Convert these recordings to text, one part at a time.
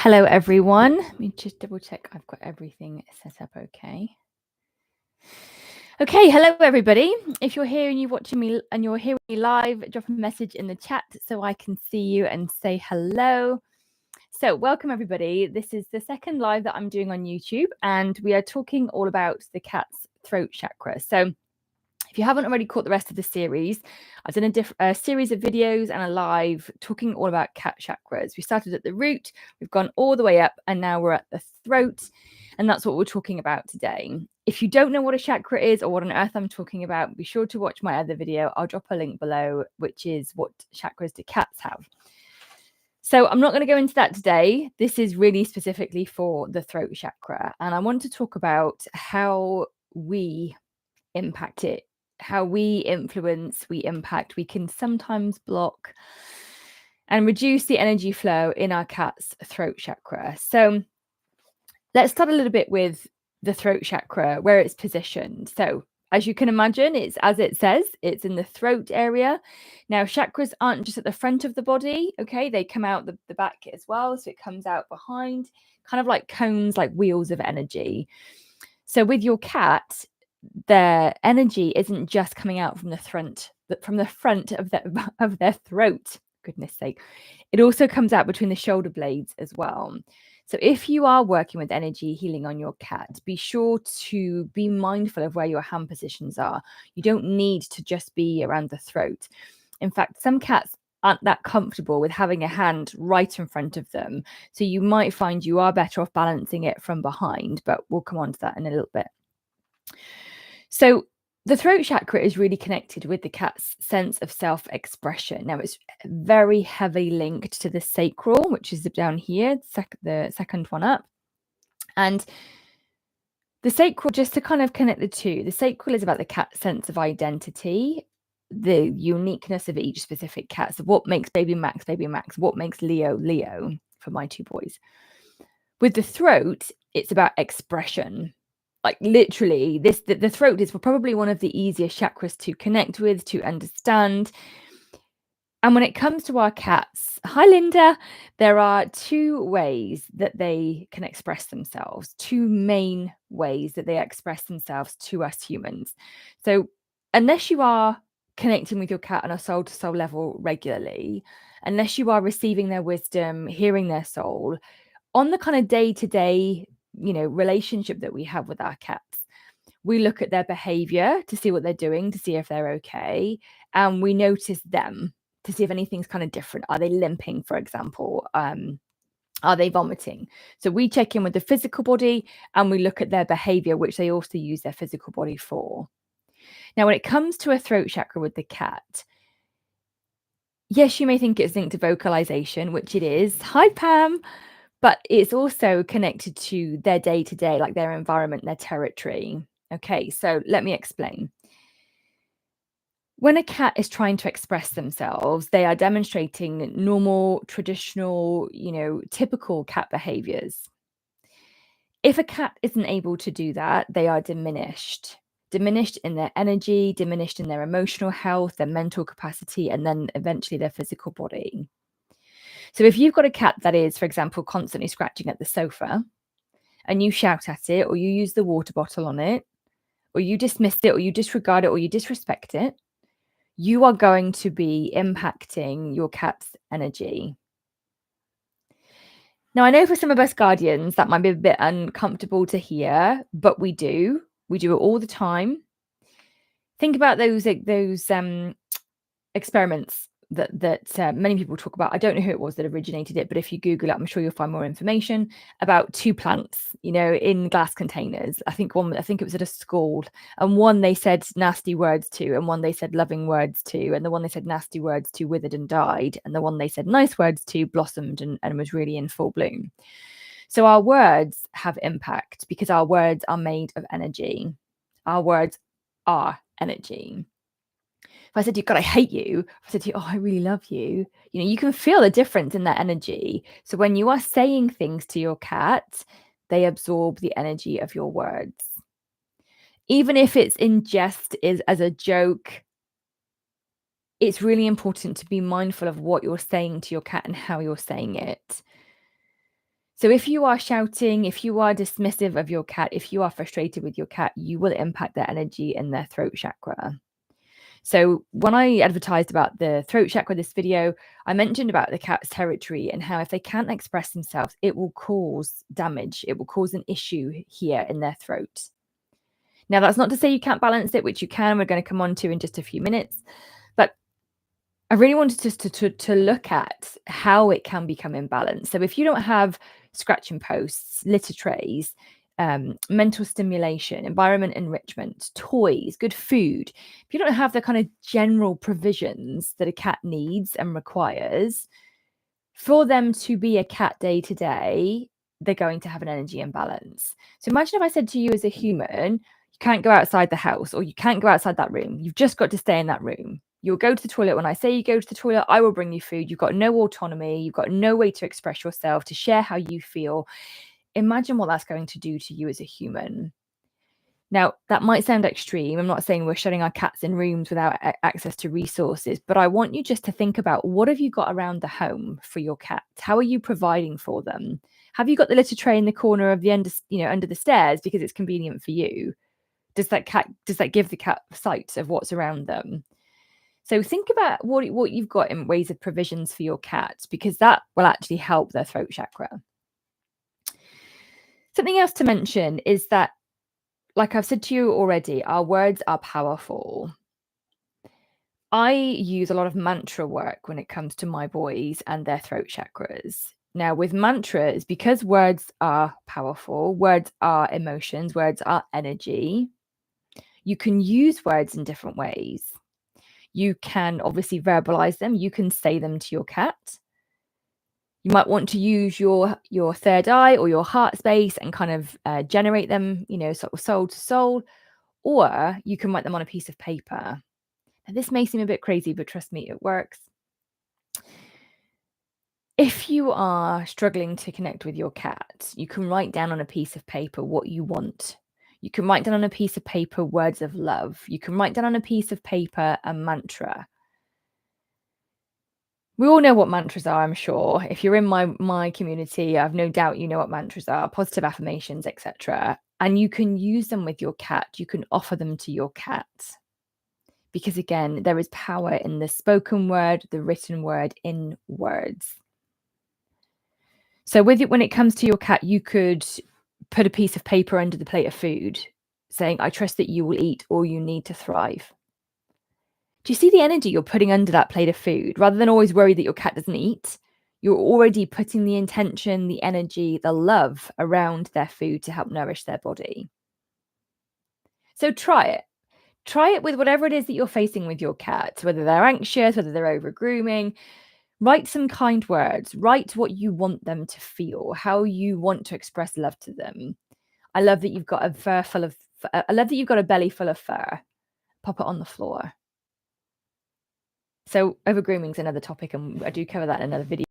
Hello, everyone. Let me just double check I've got everything set up okay. Okay, hello, everybody. If you're here and you're watching me and you're hearing me live, drop a message in the chat so I can see you and say hello. So welcome, everybody. This is the second live that I'm doing on YouTube, and we are talking all about the cat's throat chakra. So if you haven't already caught the rest of the series, I've done a series of videos and a live talking all about cat chakras. We started at the root, we've gone all the way up, and now we're at the throat. And that's what we're talking about today. If you don't know what a chakra is or what on earth I'm talking about, be sure to watch my other video. I'll drop a link below, which is what chakras do cats have. So I'm not going to go into that today. This is really specifically for the throat chakra. And I want to talk about how we impact it, how we influence, we impact, we can sometimes block and reduce the energy flow in our cat's throat chakra. So let's start a little bit with the throat chakra, where it's positioned. So as you can imagine, it's as it says, it's in the throat area. Now, chakras aren't just at the front of the body, okay? They come out the back as well. So it comes out behind, kind of like cones, like wheels of energy. So with your cat, their energy isn't just coming out from the front of their throat. Goodness sake. It also comes out between the shoulder blades as well. So if you are working with energy healing on your cat, be sure to be mindful of where your hand positions are. You don't need to just be around the throat. In fact, some cats aren't that comfortable with having a hand right in front of them. So you might find you are better off balancing it from behind, but we'll come on to that in a little bit. So the throat chakra is really connected with the cat's sense of self-expression. Now, it's very heavily linked to the sacral, which is down here, the second one up. And the sacral, just to kind of connect the two, the sacral is about the cat's sense of identity, the uniqueness of each specific cat. So what makes baby Max, what makes Leo, Leo, for my two boys. With the throat, it's about expression. Like literally, the throat is probably one of the easiest chakras to connect with, to understand. And when it comes to our cats, hi Linda, there are two ways that they can express themselves, two main ways that they express themselves to us humans. So unless you are connecting with your cat on a soul-to-soul level regularly, unless you are receiving their wisdom, hearing their soul, on the kind of day-to-day relationship that we have with our cats, we look at their behavior to see what they're doing, to see if they're okay, and we notice them to see if anything's kind of different. Are they limping, for example? Are they vomiting? So we check in with the physical body and we look at their behavior, which they also use their physical body for. Now, when it comes to a throat chakra with the cat, yes, you may think it's linked to vocalization, which it is. Hi, Pam. But it's also connected to their day-to-day, like their environment, their territory. Okay, so let me explain. When a cat is trying to express themselves, they are demonstrating normal, traditional, typical cat behaviors. If a cat isn't able to do that, they are diminished in their energy, diminished in their emotional health, their mental capacity, and then eventually their physical body. So if you've got a cat that is, for example, constantly scratching at the sofa and you shout at it, or you use the water bottle on it, or you dismiss it, or you disregard it, or you disrespect it, you are going to be impacting your cat's energy. Now, I know for some of us guardians, that might be a bit uncomfortable to hear, but we do it all the time. Think about those experiments that many people talk about. I don't know who it was that originated it, but if you Google it, I'm sure you'll find more information about two plants, in glass containers. I think it was at a school, and one they said nasty words to, and one they said loving words to, and the one they said nasty words to withered and died, and the one they said nice words to blossomed and was really in full bloom. So our words have impact because our words are made of energy. Our words are energy. If I said to you, God, I hate you, if I said to you, oh, I really love you, you can feel the difference in that energy. So when you are saying things to your cat, they absorb the energy of your words. Even if it's in jest, as a joke, it's really important to be mindful of what you're saying to your cat and how you're saying it. So if you are shouting, if you are dismissive of your cat, if you are frustrated with your cat, you will impact their energy in their throat chakra. So when I advertised about the throat chakra, this video, I mentioned about the cat's territory and how if they can't express themselves, it will cause damage. It will cause an issue here in their throat. Now, that's not to say you can't balance it, which you can. We're going to come on to in just a few minutes. But I really wanted us to look at how it can become imbalanced. So if you don't have scratching posts, litter trays, mental stimulation, environment enrichment, toys, good food, if you don't have the kind of general provisions that a cat needs and requires, for them to be a cat day to day, they're going to have an energy imbalance. So imagine if I said to you as a human, you can't go outside the house or you can't go outside that room. You've just got to stay in that room. You'll go to the toilet when I say you go to the toilet. I will bring you food. You've got no autonomy. You've got no way to express yourself, to share how you feel. Imagine what that's going to do to you as a human. Now, that might sound extreme. I'm not saying we're shutting our cats in rooms without access to resources, but I want you just to think about what have you got around the home for your cat? How are you providing for them? Have you got the litter tray in the corner of the under the stairs because it's convenient for you? Does that give the cat sight of what's around them? So think about what you've got in ways of provisions for your cat, because that will actually help their throat chakra. Something else to mention is that, like I've said to you already, our words are powerful. I use a lot of mantra work when it comes to my boys and their throat chakras. Now, with mantras, because words are powerful, words are emotions, words are energy, you can use words in different ways. You can obviously verbalize them. You can say them to your cat. You might want to use your third eye or your heart space and kind of generate them, sort of soul to soul, or you can write them on a piece of paper. Now, this may seem a bit crazy, but trust me, it works. If you are struggling to connect with your cat, you can write down on a piece of paper what you want. You can write down on a piece of paper words of love. You can write down on a piece of paper a mantra. We all know what mantras are, I'm sure. If you're in my community, I've no doubt you know what mantras are, positive affirmations, etc. And you can use them with your cat. You can offer them to your cat. Because again, there is power in the spoken word, the written word, in words. So when it comes to your cat, you could put a piece of paper under the plate of food saying, I trust that you will eat all you need to thrive. Do you see the energy you're putting under that plate of food? Rather than always worry that your cat doesn't eat, you're already putting the intention, the energy, the love around their food to help nourish their body. So try it. Try it with whatever it is that you're facing with your cat, whether they're anxious, whether they're over grooming. Write some kind words. Write what you want them to feel, how you want to express love to them. I love that you've got I love that you've got a belly full of fur. Pop it on the floor. So over grooming is another topic, and I do cover that in another video.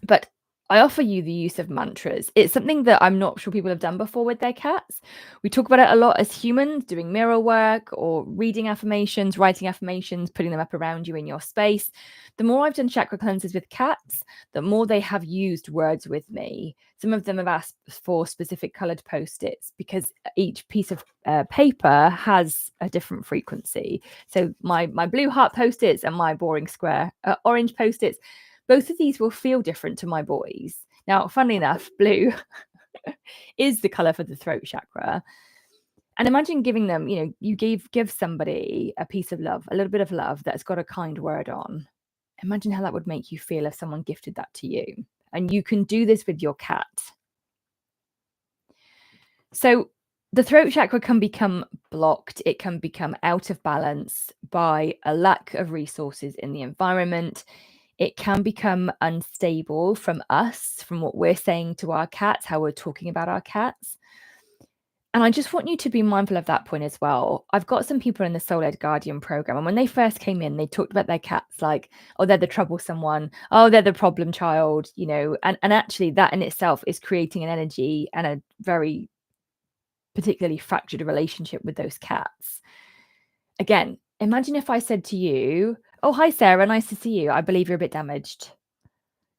But I offer you the use of mantras. It's something that I'm not sure people have done before with their cats. We talk about it a lot as humans, doing mirror work or reading affirmations, writing affirmations, putting them up around you in your space. The more I've done chakra cleanses with cats, the more they have used words with me. Some of them have asked for specific colored post-its because each piece of paper has a different frequency. So my blue heart post-its and my boring square orange post-its, both of these will feel different to my boys. Now, funnily enough, blue is the color for the throat chakra. And imagine giving them, you give somebody a piece of love, a little bit of love that's got a kind word on. Imagine how that would make you feel if someone gifted that to you. And you can do this with your cat. So the throat chakra can become blocked. It can become out of balance by a lack of resources in the environment. It can become unstable from us, from what we're saying to our cats, how we're talking about our cats. And I just want you to be mindful of that point as well. I've got some people in the Soul Led Guardian program, and when they first came in, they talked about their cats like, oh, they're the troublesome one. Oh, they're the problem child, and actually that in itself is creating an energy and a very particularly fractured relationship with those cats. Again, imagine if I said to you, oh, hi, Sarah, nice to see you. I believe you're a bit damaged.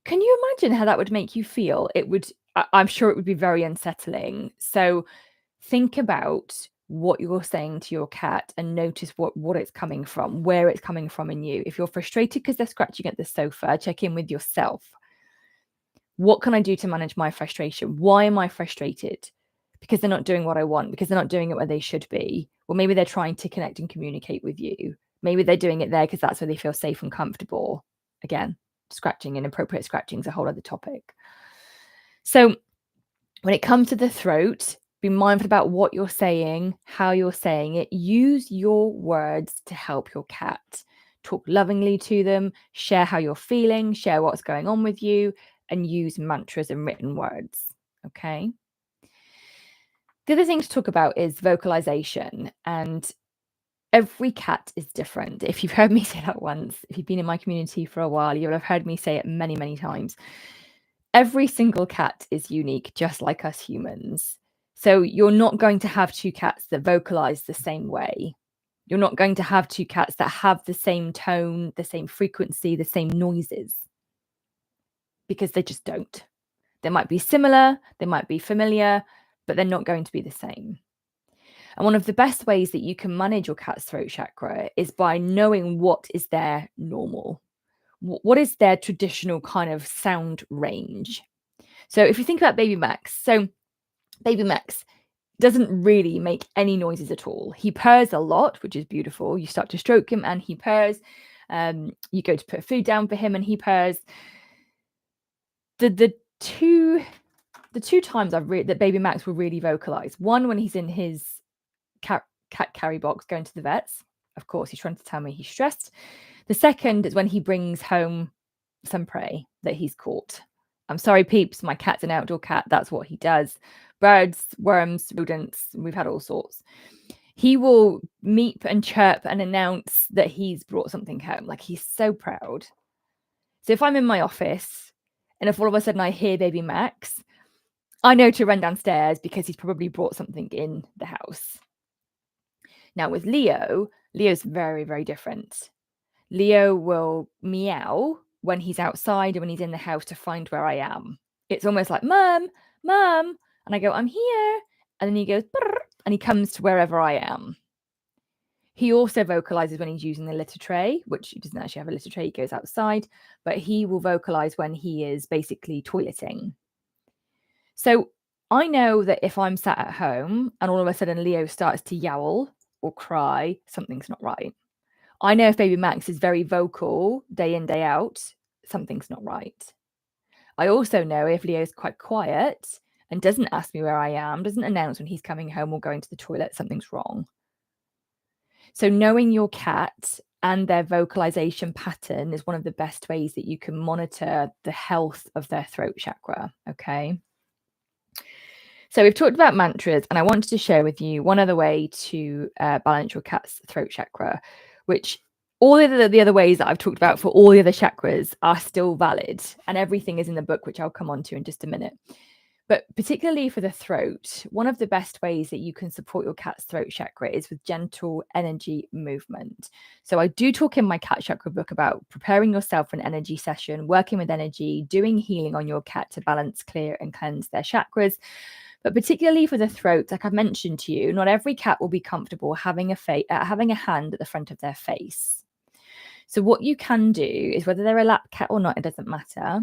Can you imagine how that would make you feel? It would I'm sure it would be very unsettling. So think about what you're saying to your cat and notice what it's coming from, where it's coming from in you. If you're frustrated because they're scratching at the sofa, check in with yourself. What can I do to manage my frustration? Why am I frustrated? Because they're not doing what I want, because they're not doing it where they should be. Well, maybe they're trying to connect and communicate with you. Maybe they're doing it there because that's where they feel safe and comfortable. Again, scratching, inappropriate scratching is a whole other topic. So when it comes to the throat, be mindful about what you're saying, how you're saying it. Use your words to help your cat. Talk lovingly to them, share how you're feeling, share what's going on with you, and use mantras and written words. Okay. The other thing to talk about is vocalization, and every cat is different. If you've heard me say that once, if you've been in my community for a while, you'll have heard me say it many, many times. Every single cat is unique, just like us humans. So you're not going to have two cats that vocalize the same way. You're not going to have two cats that have the same tone, the same frequency, the same noises, because they just don't. They might be similar, they might be familiar, but they're not going to be the same. And one of the best ways that you can manage your cat's throat chakra is by knowing what is their normal. What is their traditional kind of sound range? So if you think about baby Max, so baby Max doesn't really make any noises at all. He purrs a lot, which is beautiful. You start to stroke him and he purrs. You go to put food down for him and he purrs. The two times that baby Max will really vocalize. One, when he's in his cat carry box going to the vets. Of course, he's trying to tell me he's stressed. The second is when he brings home some prey that he's caught. I'm sorry, peeps, my cat's an outdoor cat. That's what he does. Birds, worms, rodents, we've had all sorts. He will meep and chirp and announce that he's brought something home. Like, he's so proud. So if I'm in my office and if all of a sudden I hear baby Max, I know to run downstairs because he's probably brought something in the house. Now with Leo's very, very different. Leo will meow when he's outside and when he's in the house to find where I am. It's almost like, Mum, Mum. And I go, I'm here. And then he goes, brr, and he comes to wherever I am. He also vocalizes when he's using the litter tray, which he doesn't actually have a litter tray. He goes outside, but he will vocalize when he is basically toileting. So I know that if I'm sat at home and all of a sudden Leo starts to yowl or cry, something's not right. I know if baby Max is very vocal day in, day out, something's not right. I also know if Leo's quite quiet and doesn't ask me where I am, doesn't announce when he's coming home or going to the toilet, something's wrong. So knowing your cat and their vocalization pattern is one of the best ways that you can monitor the health of their throat chakra, okay? So we've talked about mantras, and I wanted to share with you one other way to balance your cat's throat chakra, which all the other ways that I've talked about for all the other chakras are still valid, and everything is in the book, which I'll come on to in just a minute. But particularly for the throat, one of the best ways that you can support your cat's throat chakra is with gentle energy movement. So I do talk in my cat chakra book about preparing yourself for an energy session, working with energy, doing healing on your cat to balance, clear, and cleanse their chakras. But particularly for the throat, like I've mentioned to you, not every cat will be comfortable having a hand at the front of their face. So what you can do is, whether they're a lap cat or not, it doesn't matter,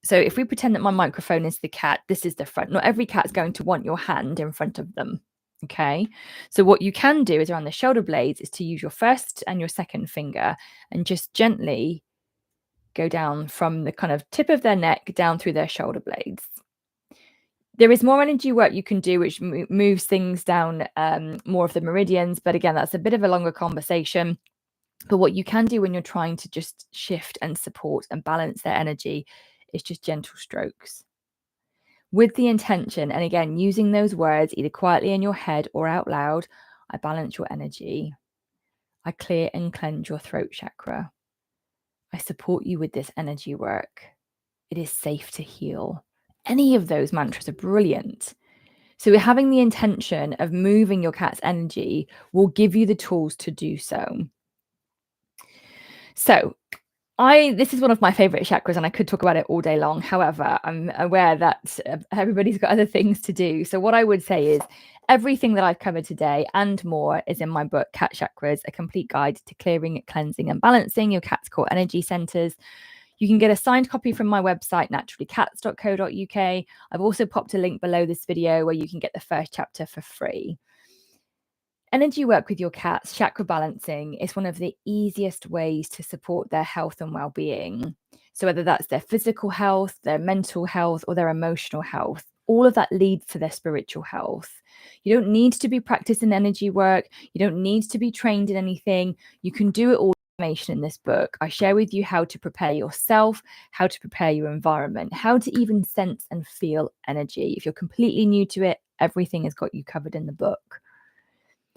so if we pretend that my microphone is the cat, this is the front. Not every cat's going to want your hand in front of them, okay? So what you can do is around the shoulder blades is to use your first and your second finger and just gently go down from the kind of tip of their neck down through their shoulder blades. There is more energy work you can do, which moves things down more of the meridians. But again, that's a bit of a longer conversation. But what you can do when you're trying to just shift and support and balance their energy is just gentle strokes. With the intention, and again, using those words either quietly in your head or out loud, I balance your energy. I clear and cleanse your throat chakra. I support you with this energy work. It is safe to heal. Any of those mantras are brilliant. So having the intention of moving your cat's energy will give you the tools to do so. So This is one of my favorite chakras, and I could talk about it all day long. However, I'm aware that everybody's got other things to do. So what I would say is everything that I've covered today and more is in my book, Cat Chakras, a complete guide to clearing, cleansing, and balancing your cat's core energy centers. You can get a signed copy from my website, naturallycats.co.uk. I've also popped a link below this video where you can get the first chapter for free. Energy work with your cats, chakra balancing, is one of the easiest ways to support their health and well-being. So whether that's their physical health, their mental health, or their emotional health, all of that leads to their spiritual health. You don't need to be practicing energy work. You don't need to be trained in anything. You can do it all. Information in this book. I share with you how to prepare yourself, how to prepare your environment, how to even sense and feel energy. If you're completely new to it, everything has got you covered in the book.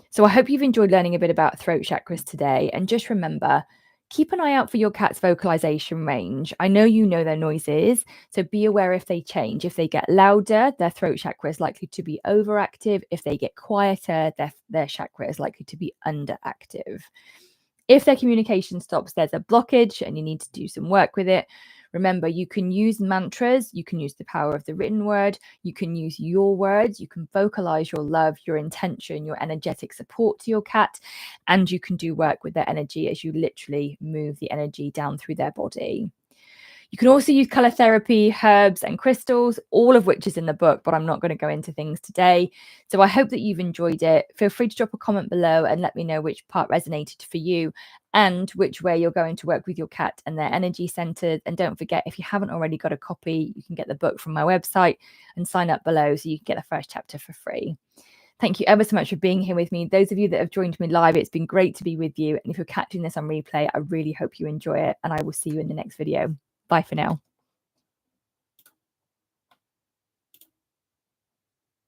So I hope you've enjoyed learning a bit about throat chakras today. And just remember, keep an eye out for your cat's vocalization range. I know you know their noises, so be aware if they change. If they get louder, their throat chakra is likely to be overactive. If they get quieter, their chakra is likely to be underactive. If their communication stops, there's a blockage and you need to do some work with it. Remember, you can use mantras, you can use the power of the written word, you can use your words, you can vocalize your love, your intention, your energetic support to your cat, and you can do work with their energy as you literally move the energy down through their body. You can also use color therapy, herbs, and crystals, all of which is in the book, but I'm not going to go into things today. So I hope that you've enjoyed it. Feel free to drop a comment below and let me know which part resonated for you and which way you're going to work with your cat and their energy centers. And don't forget, if you haven't already got a copy, you can get the book from my website and sign up below so you can get the first chapter for free. Thank you ever so much for being here with me. Those of you that have joined me live, it's been great to be with you. And if you're catching this on replay, I really hope you enjoy it. And I will see you in the next video. Bye for now.